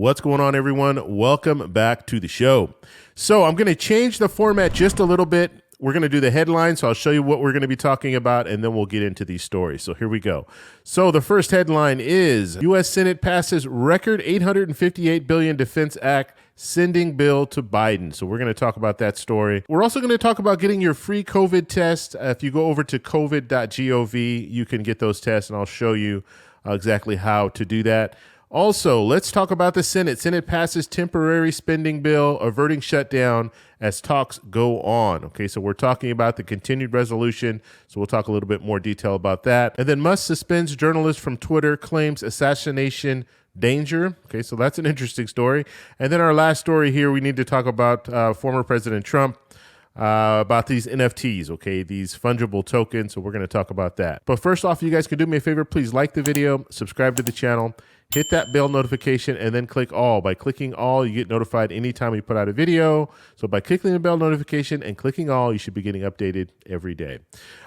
What's going on, everyone? Welcome back to the show. So I'm going to change the format just a little bit. We're going to do the headlines, so I'll show you what we're going to be talking about, and then we'll get into these stories. So here we go. So the first headline is U.S. Senate passes record $858 billion Defense Act sending bill to Biden. So we're going to talk about that story. We're also going to talk about getting your free COVID test. If you go over to covid.gov, you can get those tests, and I'll show you exactly how to do that. Also, let's talk about the Senate. Senate passes temporary spending bill averting shutdown as talks go on. Okay, so we're talking about the continued resolution, so we'll talk a little bit more detail about that. And then Musk suspends journalist from Twitter, claims assassination danger. Okay, so that's an interesting story. And then our last story here, we need to talk about former President Trump. About these NFTs, okay, these fungible tokens. So we're going to talk about that. But first off, you guys can do me a favor. Please like the video, subscribe to the channel, hit that bell notification, and then click all. By clicking all, you get notified anytime we put out a video. So by clicking the bell notification and clicking all, you should be getting updated every day.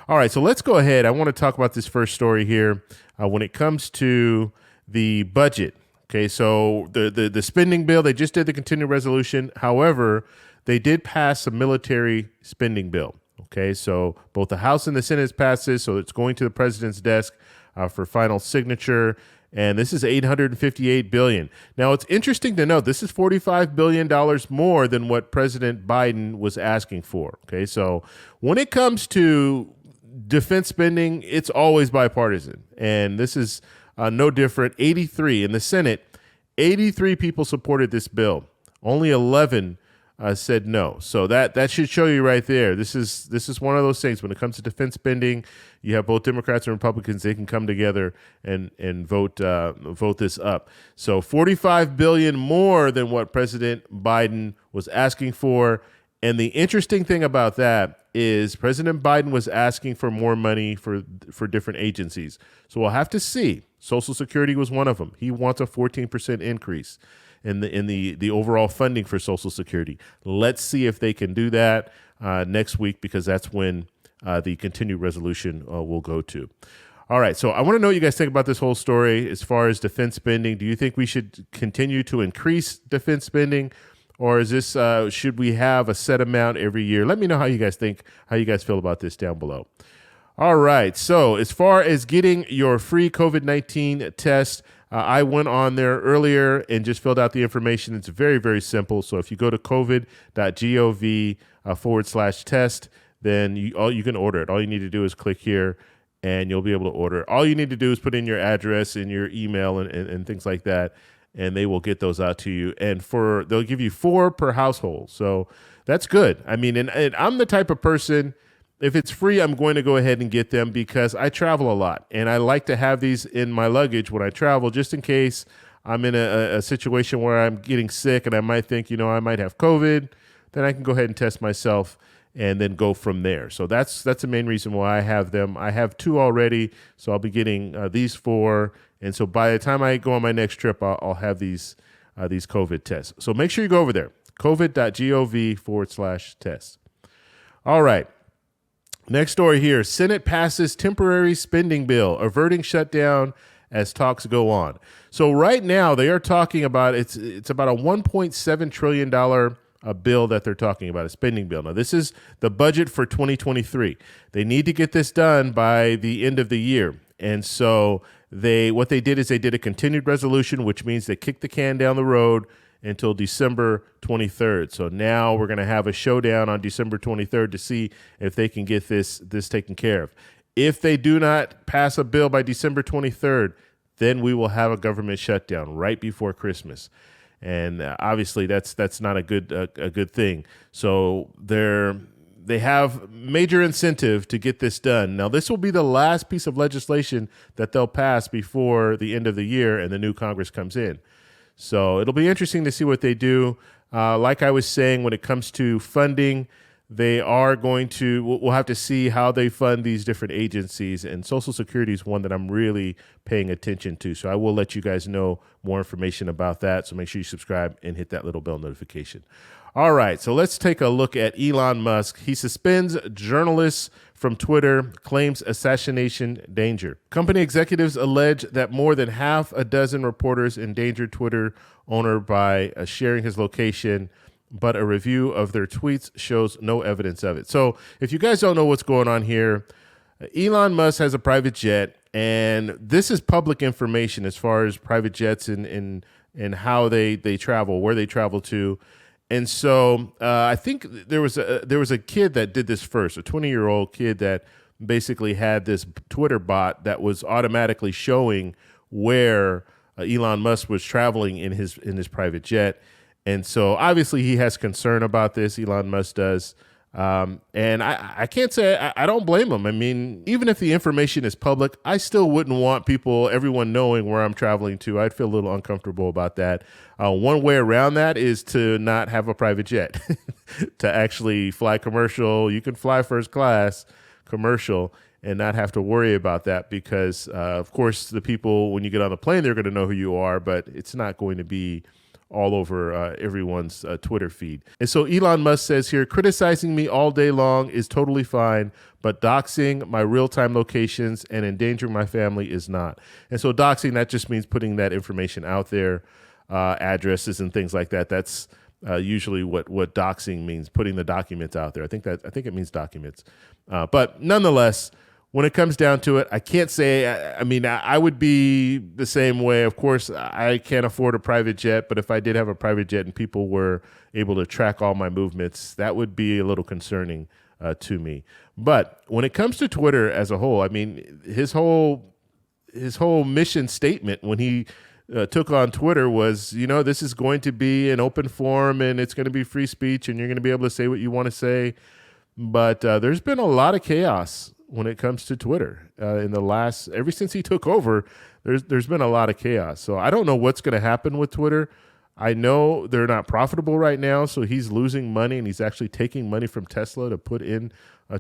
All right, so let's go ahead. I want to talk about this first story here when it comes to the budget. Okay, so the spending bill, they just did the continuing resolution. However, they did pass a military spending bill. Okay, so both the House and the Senate has passed this, so it's going to the president's desk for final signature. And this is $858 billion. Now, it's interesting to note this is $45 billion more than what President Biden was asking for. Okay, so when it comes to defense spending, it's always bipartisan, and this is no different. 83 in the Senate, 83 people supported this bill. Only 11 said no. So that should show you right there. This is one of those things. When it comes to defense spending, you have both Democrats and Republicans. They can come together and vote this up. So $45 billion more than what President Biden was asking for. And the interesting thing about that is President Biden was asking for more money for different agencies. So we'll have to see. Social Security was one of them. He wants a 14% increase in the overall funding for Social Security. Let's see if they can do that next week, because that's when the continued resolution will go to. All right, so I want to know what you guys think about this whole story as far as defense spending. Do you think we should continue to increase defense spending, or is this should we have a set amount every year? Let me know how you guys think, how you guys feel about this down below. All right, so as far as getting your free COVID-19 test, I went on there earlier and just filled out the information. It's very, very simple. So if you go to covid.gov/test, then you can order it. All you need to do is click here and you'll be able to order it. All you need to do is put in your address and your email and things like that, and they will get those out to you. And they'll give you 4 per household. So that's good. I mean, and I'm the type of person, if it's free, I'm going to go ahead and get them because I travel a lot, and I like to have these in my luggage when I travel, just in case I'm in a situation where I'm getting sick and I might think, I might have COVID. Then I can go ahead and test myself and then go from there. So that's the main reason why I have them. I have 2 already, so I'll be getting these 4. And so by the time I go on my next trip, I'll have these COVID tests. So make sure you go over there, covid.gov/test. All right. Next story here. Senate passes temporary spending bill averting shutdown as talks go on. So right now they are talking about it's about a $1.7 trillion bill that they're talking about, a spending bill. Now this is the budget for 2023. They need to get this done by the end of the year. And so what they did is they did a continued resolution, which means they kicked the can down the road until December 23rd. So now we're going to have a showdown on December 23rd to see if they can get this taken care of. If they do not pass a bill by December 23rd, then we will have a government shutdown right before Christmas. And obviously that's not a good thing. So they have major incentive to get this done. Now, this will be the last piece of legislation that they'll pass before the end of the year and the new Congress comes in. So it'll be interesting to see what they do. Like I was saying, when it comes to funding, we'll have to see how they fund these different agencies, and Social Security is one that I'm really paying attention to. So I will let you guys know more information about that. So make sure you subscribe and hit that little bell notification. All right, so let's take a look at Elon Musk. He suspends journalists from Twitter, claims assassination danger. Company executives allege that more than half a dozen reporters endangered Twitter owner by sharing his location, but a review of their tweets shows no evidence of it. So if you guys don't know what's going on here, Elon Musk has a private jet, and this is public information as far as private jets and how they travel, where they travel to. And so I think there was a kid that did this first, a 20-year-old kid that basically had this Twitter bot that was automatically showing where Elon Musk was traveling in his private jet. And so obviously he has concern about this, Elon Musk does. And I can't say I don't blame him. I mean, even if the information is public, I still wouldn't want everyone knowing where I'm traveling to. I'd feel a little uncomfortable about that. One way around that is to not have a private jet, to actually fly commercial. You can fly first class commercial and not have to worry about that because, of course, the people, when you get on the plane, they're going to know who you are, but it's not going to be all over everyone's Twitter feed. And so Elon Musk says here, criticizing me all day long is totally fine, but doxing my real-time locations and endangering my family is not. And so doxing, that just means putting that information out there, addresses and things like that. That's usually what doxing means, putting the documents out there. I think it means documents. But nonetheless, when it comes down to it, I can't say, I would be the same way. Of course, I can't afford a private jet, but if I did have a private jet and people were able to track all my movements, that would be a little concerning to me. But when it comes to Twitter as a whole, I mean, his whole mission statement when he took on Twitter was, this is going to be an open forum and it's going to be free speech and you're going to be able to say what you want to say. But there's been a lot of chaos when it comes to Twitter ever since he took over. There's been a lot of chaos. So I don't know what's going to happen with Twitter. I know they're not profitable right now, so he's losing money, and he's actually taking money from Tesla to put in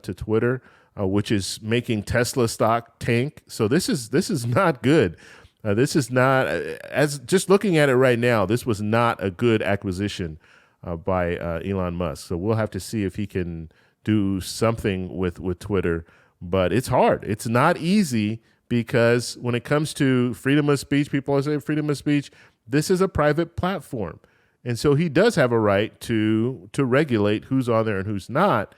to Twitter, which is making Tesla stock tank. So this is not good. This is not, as just looking at it right now, this was not a good acquisition by Elon Musk. So we'll have to see if he can do something with Twitter. But it's hard. It's not easy because when it comes to freedom of speech, people always say freedom of speech. This is a private platform. And so he does have a right to regulate who's on there and who's not.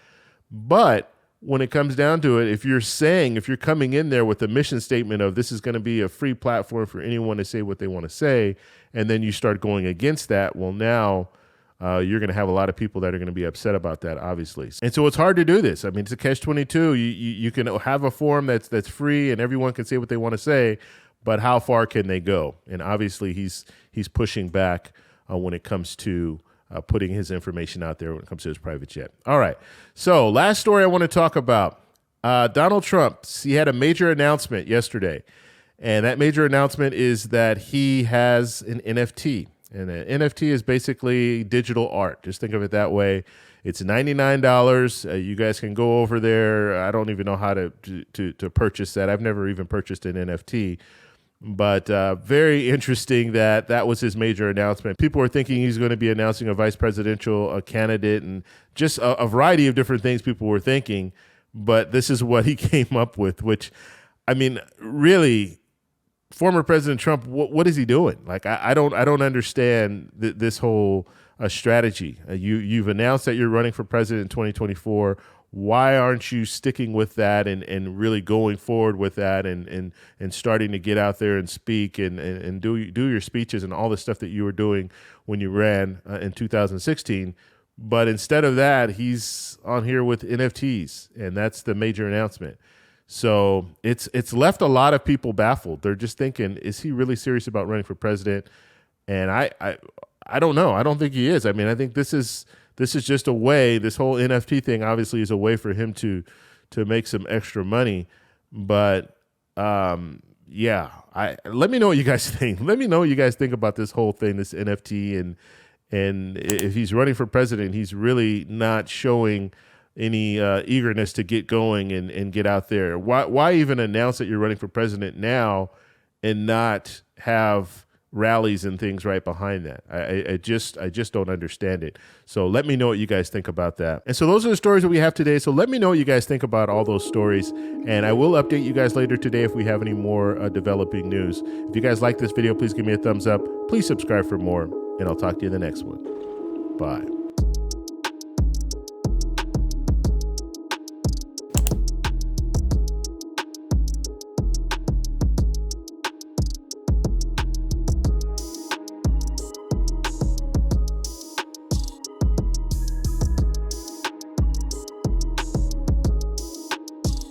But when it comes down to it, if you're coming in there with a mission statement of this is going to be a free platform for anyone to say what they want to say, and then you start going against that, well, now you're going to have a lot of people that are going to be upset about that, obviously. And so it's hard to do this. I mean, it's a catch-22. You can have a forum that's free and everyone can say what they want to say, but how far can they go? And obviously he's pushing back when it comes to putting his information out there when it comes to his private jet. All right. So last story I want to talk about. Donald Trump, he had a major announcement yesterday. And that major announcement is that he has an NFT. And an NFT is basically digital art. Just think of it that way. It's $99. You guys can go over there. I don't even know how to purchase that. I've never even purchased an NFT. But very interesting that was his major announcement. People were thinking he's going to be announcing a vice presidential candidate and just a variety of different things people were thinking. But this is what he came up with, which, I mean, really, former President Trump, what is he doing? Like, I don't understand this whole strategy. You've announced that you're running for president in 2024. Why aren't you sticking with that and really going forward with that and starting to get out there and speak and do your speeches and all the stuff that you were doing when you ran in 2016? But instead of that, he's on here with NFTs, and that's the major announcement. So it's left a lot of people baffled. They're just thinking, is he really serious about running for president? And I don't know. I don't think he is. I mean, I think this is just a way. This whole NFT thing obviously is a way for him to make some extra money. But yeah, let me know what you guys think. Let me know what you guys think about this whole thing, this NFT, and if he's running for president, he's really not showing any eagerness to get going and get out there. Why even announce that you're running for president now and not have rallies and things right behind that. I just don't understand it. So let me know what you guys think about that. And so those are the stories that we have today. So let me know what you guys think about all those stories. And I will update you guys later today if we have any more developing news. If you guys like this video, please give me a thumbs up. Please subscribe for more. And I'll talk to you in the next one. Bye.